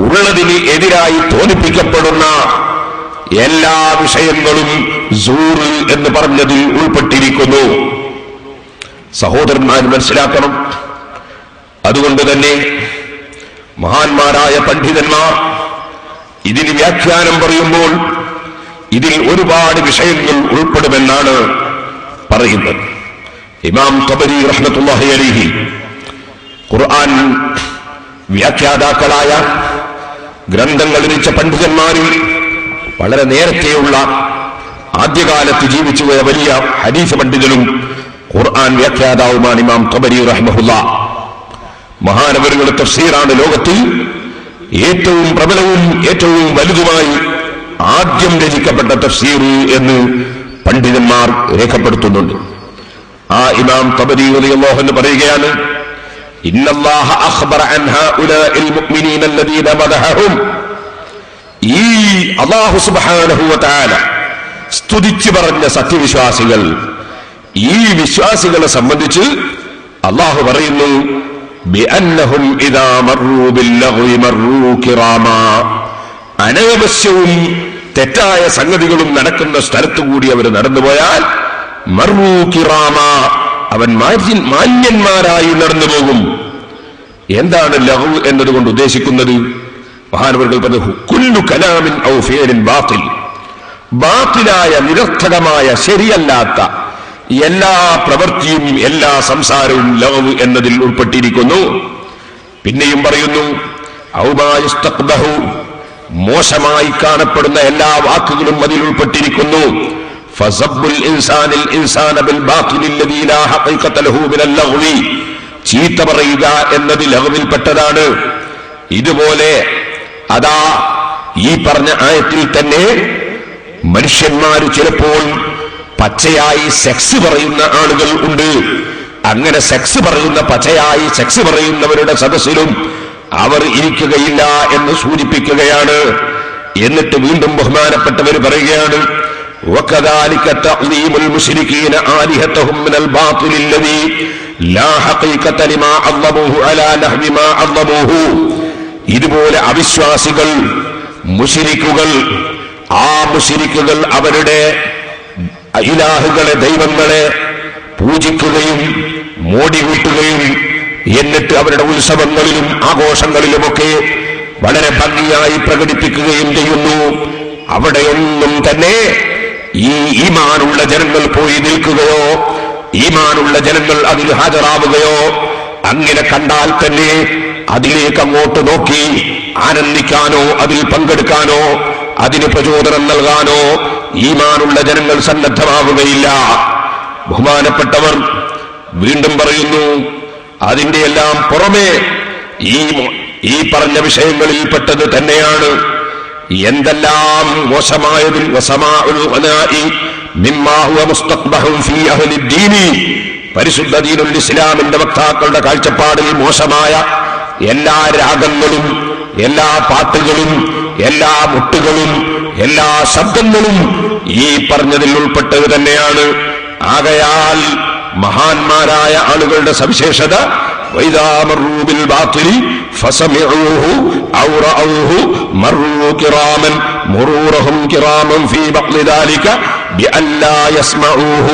ഉള്ളതിന് എതിരായി തോന്നിപ്പിക്കപ്പെടുന്ന എല്ലാ വിഷയങ്ങളും സൂർ എന്ന് പറഞ്ഞതിൽ ഉൾപ്പെട്ടിരിക്കുന്നു. സഹോദരന്മാർ മനസ്സിലാക്കണം. അതുകൊണ്ട് തന്നെ മഹാന്മാരായ പണ്ഡിതന്മാർ ഇതിന് വ്യാഖ്യാനം പറയുമ്പോൾ ഇതിൽ ഒരുപാട് വിഷയങ്ങൾ ഉൾപ്പെടുമെന്നാണ് പറയുന്നത്. ഇമാം തബരി റഹ്മത്തുള്ളാഹി അലൈഹി ഖുർആൻ വ്യാഖ്യാതാക്കളായ ഗ്രന്ഥങ്ങൾ രചിച്ച പണ്ഡിതന്മാരിൽ വളരെ നേരത്തെയുള്ള ആദ്യകാലത്ത് ജീവിച്ചുപോയ വലിയ ഹദീസ് പണ്ഡിതനും ഖുർആൻ വ്യാഖ്യാതാവുമാണ് ഇമാം തബരി റഹിമഹുല്ലാ. മഹാനവറുകളുടെ തഫ്സീറാണ് ലോകത്തിൽ ഏറ്റവും പ്രബലവും ഏറ്റവും വലുതുമായി ആദ്യം രചിക്കപ്പെട്ട തഫ്സീർ എന്ന് പണ്ഡിതന്മാർ രേഖപ്പെടുത്തുന്നുണ്ട്. ആ ഇമാം തബരി റളിയല്ലാഹു അൻഹു പറയുകയാണ്, ഇന്നല്ലാഹ അഖ്ബറ അൻ ഹഉലാഇൽ മുഅ്മിനീന അല്ലദീന മദഹഹും. ഈ അല്ലാഹു സുബ്ഹാനഹു വ തആല സ്തുതിച്ചു പറഞ്ഞ സത്യവിശ്വാസികൾ, ഈ വിശ്വാസികളെ സംബന്ധിച്ച് അല്ലാഹു പറയുന്നു, ബിഅന്നഹും ഇദാ മർറൂ ബില്ലഗ്വി മർറൂ കിറാമാ. അനാവശ്യവും തെറ്റായ സംഗതികളും നടക്കുന്ന സ്ഥലത്തുകൂടി അവർ നടന്നുപോയാൽ മർറൂ കിറാമാ, അവൻ മാന്യന്മാരായി നടന്നുപോകും. എന്താണ് ലഹു എന്നതുകൊണ്ട് ഉദ്ദേശിക്കുന്നത്? മഹാനവറുകൾ പറഞ്ഞു, കുല്ലു കലാമിൻ ഔ ഫിഅലിൻ ബാത്തിൽ. ബാത്തിലായ, നിരർത്ഥകമായ, ശരിയല്ലാത്ത എല്ലാ പ്രവൃത്തിയും എല്ലാ സംസാരവും ലഹു എന്നതിൽ ഉൾപ്പെട്ടിരിക്കുന്നു. പിന്നെയും പറയുന്നു, ഔ മാ യസ്തഖ്ബഹു, മോശമായി കാണപ്പെടുന്ന എല്ലാ വാക്കുകളും അതിൽ ഉൾപ്പെട്ടിരിക്കുന്നു. ഫസബ്ബുൽ ഇൻസാനിൽ ഇൻസാന ബിൽ ബാത്തിലിൽ ലദീ ലാ ഹഖീഖത ലഹു മിനൽ ലഗ്വി, ചീത്ത പറയുക എന്നത് ലഗ്വിൽപ്പെട്ടതാണ്. ഇതുപോലെ അതാ ഈ പറഞ്ഞ ആയത്തിൽ തന്നെ മനുഷ്യന്മാർ ചിലപ്പോൾ പച്ചയായി സെക്സ് പറയുന്ന ആളുകൾ ഉണ്ട്. അങ്ങനെ സെക്സ് പറയുന്ന, പച്ചയായി സെക്സ് പറയുന്നവരുടെ സദസ്സിലും അവർ ഇരിക്കുകയില്ല എന്ന് സൂചിപ്പിക്കുകയാണ്. എന്നിട്ട് വീണ്ടും ബഹുമാനപ്പെട്ടവർ പറയുകയാണ്, وكذلك تعظيم المشركين آلهتهم من الباطل الذي لا حقيقة لما عظموه على نحو ما عظموه. ഇതുപോലെ അവിശ്വാസികൾ, മുശ്രിക്കുകൾ, ആ മുശ്രിക്കുകൾ അവരുടെ ഇലാഹുകളെ, ദൈവങ്ങളെ പൂജിക്കുകയും മോടികൂട്ടുകയും എന്നിട്ട് അവരുടെ ഉത്സവങ്ങളിലും ആഘോഷങ്ങളിലുമൊക്കെ വളരെ ഭംഗിയായി പ്രകടിപ്പിക്കുകയും ചെയ്യുന്നു. അവിടെയൊന്നും തന്നെ ഈ ഈമാനുള്ള ജനങ്ങൾ പോയി നിൽക്കുകയോ ഈമാനുള്ള ജനങ്ങൾ അതിൽ ഹാജരാവുകയോ, അങ്ങനെ കണ്ടാൽ തന്നെ അതിലേക്ക് അങ്ങോട്ട് നോക്കി ആനന്ദിക്കാനോ അതിൽ പങ്കെടുക്കാനോ അതിന് പ്രചോദനം നൽകാനോ ഈമാനുള്ള ജനങ്ങൾ സന്നദ്ധമാവുകയില്ല. ബഹുമാനപ്പെട്ടവർ വീണ്ടും പറയുന്നു, അതിന്റെ എല്ലാം പുറമെ ഈ പറഞ്ഞ വിഷയങ്ങളിൽ പെട്ടത് തന്നെയാണ് എന്തെല്ലാം മോശമായതിൽ പരിശുദ്ധ ദീനുൽ ഇസ്ലാമിന്റെ വക്താക്കളുടെ കാഴ്ചപ്പാടിൽ മോശമായ എല്ലാ രാഗങ്ങളും, എല്ലാ പാട്ടുകളും, എല്ലാ മുട്ടുകളും, എല്ലാ ശബ്ദങ്ങളും ഈ പറഞ്ഞതിൽ ഉൾപ്പെട്ടത് തന്നെയാണ്. ആകയാൽ മഹാന്മാരായ ആളുകളുടെ സവിശേഷത وَإِذَا مَرُّوا بِالْبَاطِلِ فَسَمِعُوهُ أَوْ رَأَوْهُ مَرُّوا كِرَامًا مُرُورَهُمْ كِرَامًا فِي بَعْضِ ذَلِكَ بِأَلَّا يَسْمَعُوهُ.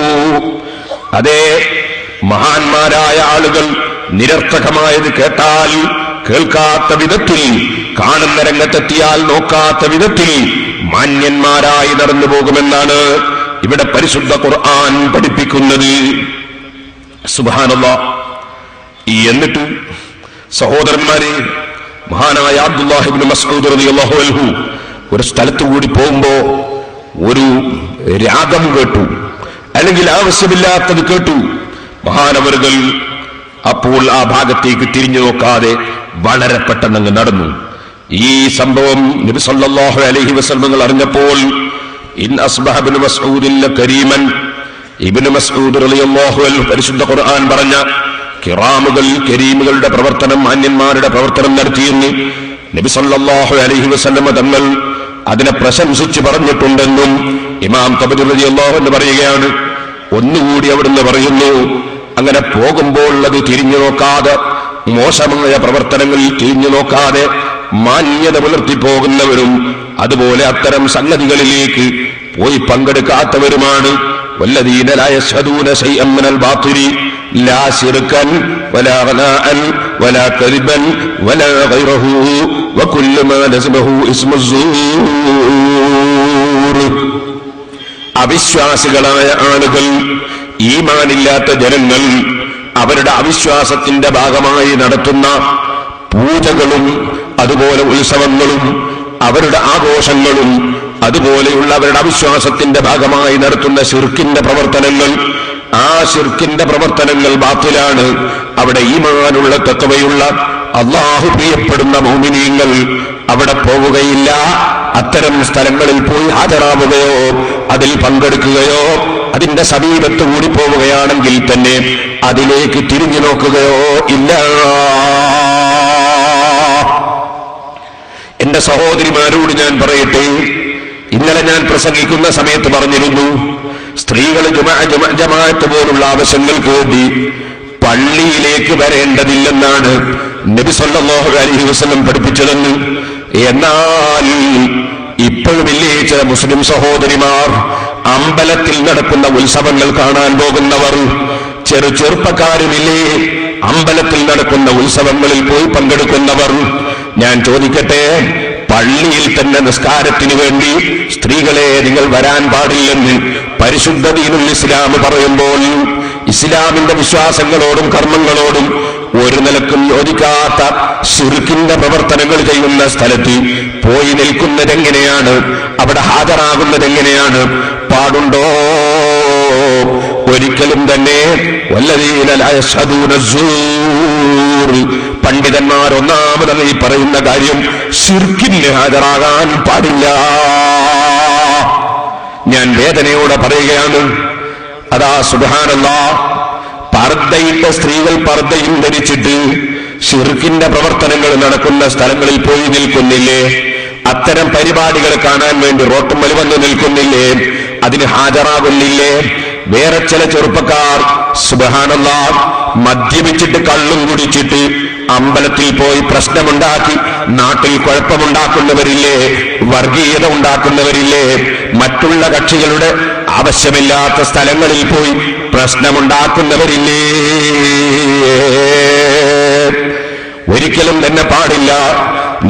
അതേ, മഹാന്മാരായ ആളുകൾ നിരർത്ഥകമായത് കേട്ടാൽ കേൾക്കാത്ത വിധത്തിൽ, കാണുന്ന രംഗത്തെത്തിയാൽ നോക്കാത്ത വിധത്തിൽ മാന്യന്മാരായി നടന്നു പോകുമെന്നാണ് ഇവിടെ പരിശുദ്ധ ഖുർആൻ പഠിപ്പിക്കുന്നത്. സുബ്ഹാനല്ലാഹ്. എന്നിട്ട് സഹോദരന്മാരെ, മഹാനായ അബ്ദുല്ലാഹി ഇബ്നു മസ്ഊദ് റളിയല്ലാഹു അൻഹു ഒരു സ്ഥലത്ത് കൂടി പോകുമ്പോ ഒരു രാഗം കേട്ടു, അല്ലെങ്കിൽ ആവശ്യമില്ലാത്തത് കേട്ടു. മഹാനവറുകൾ അപ്പോൾ ആ ഭാഗത്തേക്ക് തിരിഞ്ഞു നോക്കാതെ വളരെ പെട്ടെന്ന് നടന്നു. ഈ സംഭവം നബി സല്ലല്ലാഹു അലൈഹി വസല്ലം അറിഞ്ഞപ്പോൾ, ഇൻ അസ്ബഹ ഇബ്നു മസ്ഊദിൻ കരീമൻ, ഇബ്നു മസ്ഊദ് റളിയല്ലാഹു അൻഹു പരിശുദ്ധ ഖുർആൻ പറഞ്ഞ കിറാമുകൾ, കരീമുകളുടെ പ്രവർത്തനം, മാന്യന്മാരുടെ പ്രവർത്തനം നടത്തിയെന്ന് നബി സല്ലല്ലാഹു അലൈഹി വസല്ലം തങ്ങൾ അതിനെ പ്രശംസിച്ച് പറഞ്ഞിട്ടുണ്ടെന്നും ഇമാം തബരി റളിയല്ലാഹു അൻഹു പറയുകയാണ്. ഒന്നുകൂടി അവിടുന്ന് പറയുന്നു, അങ്ങനെ പോകുമ്പോൾ അത് തിരിഞ്ഞു നോക്കാതെ, മോശമായ പ്രവർത്തനങ്ങളിൽ തിരിഞ്ഞു നോക്കാതെ മാന്യത പുലർത്തിപ്പോകുന്നവരും അതുപോലെ അത്തരം സംഗതികളിലേക്ക് പോയി പങ്കെടുക്കാത്തവരുമാണ്. വല്ലദീന ലാ യശ്ഹദൂന ശൈഅൻ മിനൽ ബാത്തിലി ലാ ശിർകൻ വലാ ഗനാഅൻ വലാ കദിബൻ വലാ ഗൈറഹു വകുല്ലു മാ ലസിമഹു ഇസ്മുസ്സൂർ. അവിശ്വാസികളായ ആളുകൾ, ഈമാനില്ലാത്ത ജനങ്ങൾ അവരുടെ അവിശ്വാസത്തിന്റെ ഭാഗമായി നടത്തുന്ന പൂജകളും അതുപോലെ ഉത്സവങ്ങളും അവരുടെ ആഘോഷങ്ങളും അതുപോലെയുള്ള അവരുടെ അവിശ്വാസത്തിന്റെ ഭാഗമായി നടത്തുന്ന ശിർക്കിന്റെ പ്രവർത്തനങ്ങൾ, ആ ശിർക്കിന്റെ പ്രവർത്തനങ്ങൾ ബാത്തിലാണ്. അവിടെ ഈമാനുള്ള തഖ്വയുള്ള അല്ലാഹു പ്രിയപ്പെടുന്ന മുഅ്മിനീങ്ങൾ അവിടെ പോവുകയില്ല. അത്തരം സ്ഥലങ്ങളിൽ പോയി ഹാജരാവുകയോ അതിൽ പങ്കെടുക്കുകയോ അതിന്റെ സമീപത്ത് കൂടി പോവുകയാണെങ്കിൽ തന്നെ അതിലേക്ക് തിരിഞ്ഞു നോക്കുകയോ ഇല്ല. എന്റെ സഹോദരിമാരോട് ഞാൻ പറയട്ടെ, ഇന്നലെ ഞാൻ പ്രസംഗിക്കുന്ന സമയത്ത് പറഞ്ഞിരുന്നു, സ്ത്രീകൾ ജമാഅത്ത് പോലുള്ള ആവശ്യങ്ങൾക്ക് വേണ്ടി പള്ളിയിലേക്ക് വരേണ്ടതില്ലെന്നാണ് നബി സല്ലല്ലാഹു അലൈഹി വസല്ലം പഠിപ്പിച്ചതെന്ന്. എന്നാൽ ഇപ്പോഴുമില്ലേ ചില മുസ്ലിം സഹോദരിമാർ അമ്പലത്തിൽ നടക്കുന്ന ഉത്സവങ്ങൾ കാണാൻ പോകുന്നവർ, ചെറുപ്പക്കാരുമില്ലേ അമ്പലത്തിൽ നടക്കുന്ന ഉത്സവങ്ങളിൽ പോയി പങ്കെടുക്കുന്നവർ. ഞാൻ ചോദിക്കട്ടെ, പള്ളിയിൽ തന്നെ നിസ്കാരത്തിന് വേണ്ടി സ്ത്രീകളെ നിങ്ങൾ വരാൻ പാടില്ലെന്ന് പരിശുദ്ധ ദീനുൽ ഇസ്ലാം പറയുമ്പോൾ, ഇസ്ലാമിന്റെ വിശ്വാസങ്ങളോടും കർമ്മങ്ങളോടും ഒരു നിലക്കും യോജിക്കാത്ത ശിർക്കിന്റെ പ്രവർത്തനങ്ങൾ ചെയ്യുന്ന സ്ഥലത്ത് പോയി നിൽക്കുന്നതെങ്ങനെയാണ്? അവിടെ ഹാജരാകുന്നതെങ്ങനെയാണ്? പാടുണ്ടോ? ഒരിക്കലും തന്നെ. വല്ലദീന ലാ യശ്ഹദൂന അസ്സൂർ. പണ്ഡിതന്മാർ ഒന്നാമതായി പറയുന്ന കാര്യം ശിർക്കിന് ഹാജരാകാൻ പാടില്ല. ഞാൻ വേദനയോടെ പറയുകയാണ്. അതാ സുബ്ഹാനല്ലാഹ്, പർദ്ദയിട്ട സ്ത്രീകൾ പർദ്ദയും ധരിച്ചിട്ട് ശിർക്കിന്റെ പ്രവർത്തനങ്ങൾ നടക്കുന്ന സ്ഥലങ്ങളിൽ പോയി നിൽക്കുന്നില്ലേ? അത്തരം പരിപാടികൾ കാണാൻ വേണ്ടി റോട്ടുമ്മൽ വന്ന് നിൽക്കുന്നില്ലേ? അതിന് ഹാജരാകുന്നില്ലേ? വേറെ ചില ചെറുപ്പക്കാർ സുബ്ഹാനല്ലാഹ് മദ്യപിച്ചിട്ട് കള്ളും കുടിച്ചിട്ട് അമ്പലത്തിൽ പോയി പ്രശ്നമുണ്ടാക്കി നാട്ടിൽ കുഴപ്പമുണ്ടാക്കുന്നവരില്ലേ? വർഗീയത ഉണ്ടാക്കുന്നവരില്ലേ? മറ്റുള്ള കക്ഷികളുടെ ആവശ്യമില്ലാത്ത സ്ഥലങ്ങളിൽ പോയി പ്രശ്നമുണ്ടാക്കുന്നവരില്ലേ? ഒരിക്കലും തന്നെ പാടില്ല.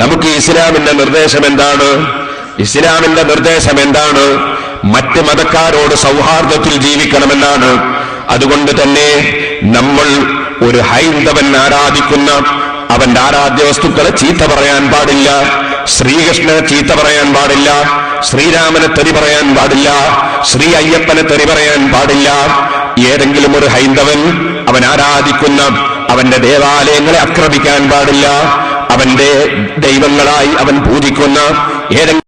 നമുക്ക് ഇസ്ലാമിന്റെ നിർദ്ദേശം എന്താണ്? ഇസ്ലാമിന്റെ നിർദ്ദേശം എന്താണ്? മറ്റ് മതക്കാരോട് സൗഹാർദ്ദത്തിൽ ജീവിക്കണമെന്നാണ്. അതുകൊണ്ട് തന്നെ നമ്മൾ ഒരു ഹൈന്ദവൻ ആരാധിക്കുന്ന അവന്റെ ആരാധ്യ വസ്തുക്കളെ ചീത്ത പറയാൻ പാടില്ല. ശ്രീകൃഷ്ണനെ ചീത്ത പറയാൻ പാടില്ല. ശ്രീരാമനെ തെറി പറയാൻ പാടില്ല. ശ്രീ അയ്യപ്പനെ തെറി പറയാൻ പാടില്ല. ഏതെങ്കിലും ഒരു ഹൈന്ദവൻ അവൻ ആരാധിക്കുന്ന അവന്റെ ദേവാലയങ്ങളെ ആക്രമിക്കാൻ പാടില്ല. അവന്റെ ദൈവങ്ങളായി അവൻ പൂജിക്കുന്ന ഏതെങ്കിലും